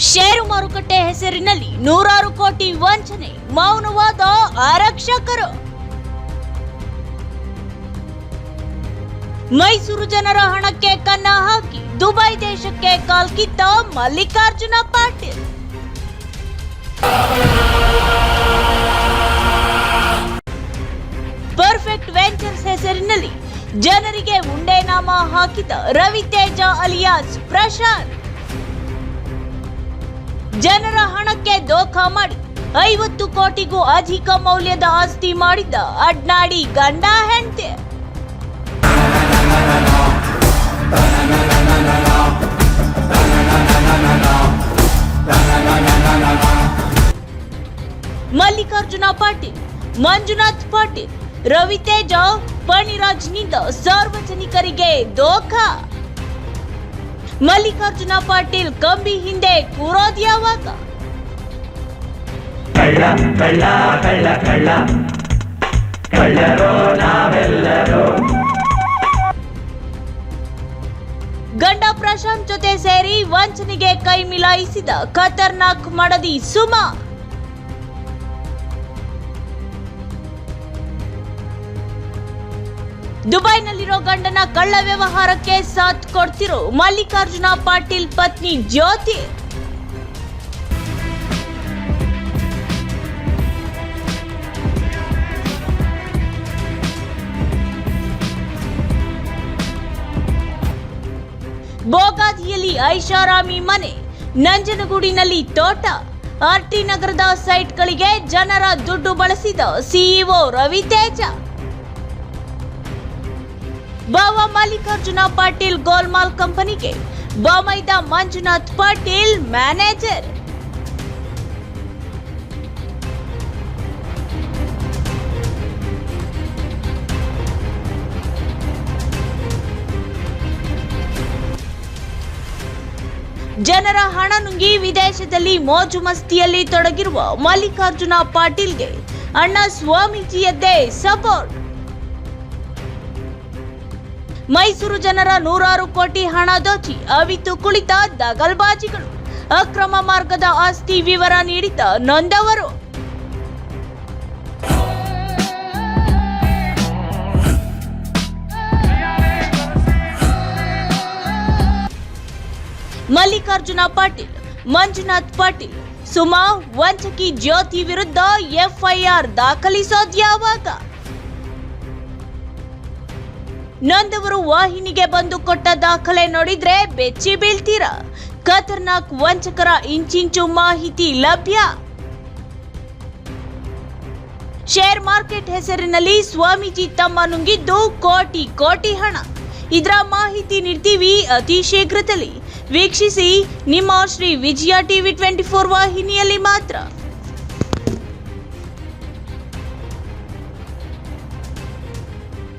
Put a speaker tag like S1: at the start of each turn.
S1: ಷೇರು ಮಾರುಕಟ್ಟೆ ಹೆಸರಿನಲ್ಲಿ ನೂರಾರು ಕೋಟಿ ವಂಚನೆ, ಮೌನವಾದ ಆರಕ್ಷಕರು. ಮೈಸೂರು ಜನರ ಹಣಕ್ಕೆ ಕನ್ನ ಹಾಕಿ ದುಬೈ ದೇಶಕ್ಕೆ ಕಾಲ್ಕಿತ್ತ ಮಲ್ಲಿಕಾರ್ಜುನ ಪಾಟೀಲ್. ಪರ್ಫೆಕ್ಟ್ ವೆಂಚರ್ಸ್ ಹೆಸರಿನಲ್ಲಿ ಜನರಿಗೆ ಉಂಡೆ ನಾಮ ಹಾಕಿದ ರವಿತೇಜ ಅಲಿಯಾಸ್ ಪ್ರಶಾಂತ್. ಜನರ ಹಣಕ್ಕೆ ದೋಖಾ ಮಾಡಿ 50 ಕೋಟಿಗೂ ಅಧಿಕ ಮೌಲ್ಯದ ಆಸ್ತಿ ಮಾಡಿದ್ದ ಅಡ್ನಾಡಿ ಗಂಡ ಹೆಂಡತಿ. ಮಲ್ಲಿಕಾರ್ಜುನ ಪಾಟೀಲ್, ಮಂಜುನಾಥ್ ಪಾಟೀಲ್, ರವಿತೇಜ ಪಣಿರಾಜ್ನಿಂದ ಸಾರ್ವಜನಿಕರಿಗೆ ದೋಖಾ. ಮಲ್ಲಿಕಾರ್ಜುನ ಪಾಟೀಲ್ ಕಂಬಿ ಹಿಂದೆ ಕೂರೋದ್ಯಾವಾಗ?
S2: ಕಳ್ಳ ಕಳ್ಳ ಕಳ್ಳ ಕಳ್ಳ ಕಳ್ಳರೋ ನಾವೆಲ್ಲರೂ.
S1: ಗಂಡ ಪ್ರಶಾಂತ್ ಜೊತೆ ಸೇರಿ ವಂಚನೆಗೆ ಕೈ ಮಿಲಾಯಿಸಿದ ಖತರ್ನಾಕ್ ಮಡದಿ ಸುಮಾ. ದುಬೈನಲ್ಲಿರೋ ಗಂಡನ ಕಳ್ಳ ವ್ಯವಹಾರಕ್ಕೆ ಸಾಥ್ ಕೊಡ್ತಿರೋ ಮಲ್ಲಿಕಾರ್ಜುನ ಪಾಟೀಲ್ ಪತ್ನಿ ಜ್ಯೋತಿ. ಬೋಗಾದಿಯಲ್ಲಿ ಐಷಾರಾಮಿ ಮನೆ, ನಂಜನಗೂಡಿನಲ್ಲಿ ತೋಟ, ಆರ್ಟಿ ನಗರದ ಸೈಟ್ಗಳಿಗೆ ಜನರ ದುಡ್ಡು ಬಳಸಿದ ಸಿಇಒ ರವಿತೇಜ. ಬಾವ ಮಲ್ಲಿಕಾರ್ಜುನ ಪಾಟೀಲ್ ಗೋಲ್ಮಾಲ್ ಕಂಪನಿಗೆ ಬಾಮೈದ ಮಂಜುನಾಥ್ ಪಾಟೀಲ್ ಮ್ಯಾನೇಜರ್. ಜನರ ಹಣ ನುಂಗಿ ವಿದೇಶದಲ್ಲಿ ಮೋಜು ಮಸ್ತಿಯಲ್ಲಿ ತೊಡಗಿರುವ ಮಲ್ಲಿಕಾರ್ಜುನ ಪಾಟೀಲ್ಗೆ ಅಣ್ಣ ಸ್ವಾಮೀಜಿಯದ್ದೇ ಸಪೋರ್ಟ್. ಮೈಸೂರು ಜನರ ನೂರಾರು ಕೋಟಿ ಹಣ ದೋಚಿ ಅವಿತು ಕುಳಿತ ದಗಲ್ಬಾಜಿಗಳು, ಅಕ್ರಮ ಮಾರ್ಗದ ಆಸ್ತಿ ವಿವರ ನೀಡಿದ ನೊಂದವರು. ಮಲ್ಲಿಕಾರ್ಜುನ ಪಾಟೀಲ್, ಮಂಜುನಾಥ್ ಪಾಟೀಲ್, ಸುಮಾ ವಂಚಕಿ ಜ್ಯೋತಿ ವಿರುದ್ಧ ಎಫ್ಐಆರ್ ದಾಖಲಿಸೋದ್ಯಾವಾಗ? ನೊಂದವರು ವಾಹಿನಿಗೆ ಬಂದು ಕೊಟ್ಟ ದಾಖಲೆ ನೋಡಿದ್ರೆ ಬೆಚ್ಚಿ ಬೀಳ್ತೀರಾ. ಖತರ್ನಾಕ್ ವಂಚಕರ ಇಂಚಿಂಚು ಮಾಹಿತಿ ಲಭ್ಯ. ಶೇರ್ ಮಾರ್ಕೆಟ್ ಹೆಸರಿನಲ್ಲಿ ಸ್ವಾಮೀಜಿ ತಮ್ಮ ನುಂಗಿದ್ದು ಕೋಟಿ ಕೋಟಿ ಹಣ. ಇದರ ಮಾಹಿತಿ ನೀಡ್ತೀವಿ ಅತಿ ಶೀಘ್ರದಲ್ಲಿ. ವೀಕ್ಷಿಸಿ ನಿಮ್ಮ ಶ್ರೀ ವಿಜಯ ಟಿವಿ 24 ವಾಹಿನಿಯಲ್ಲಿ ಮಾತ್ರ.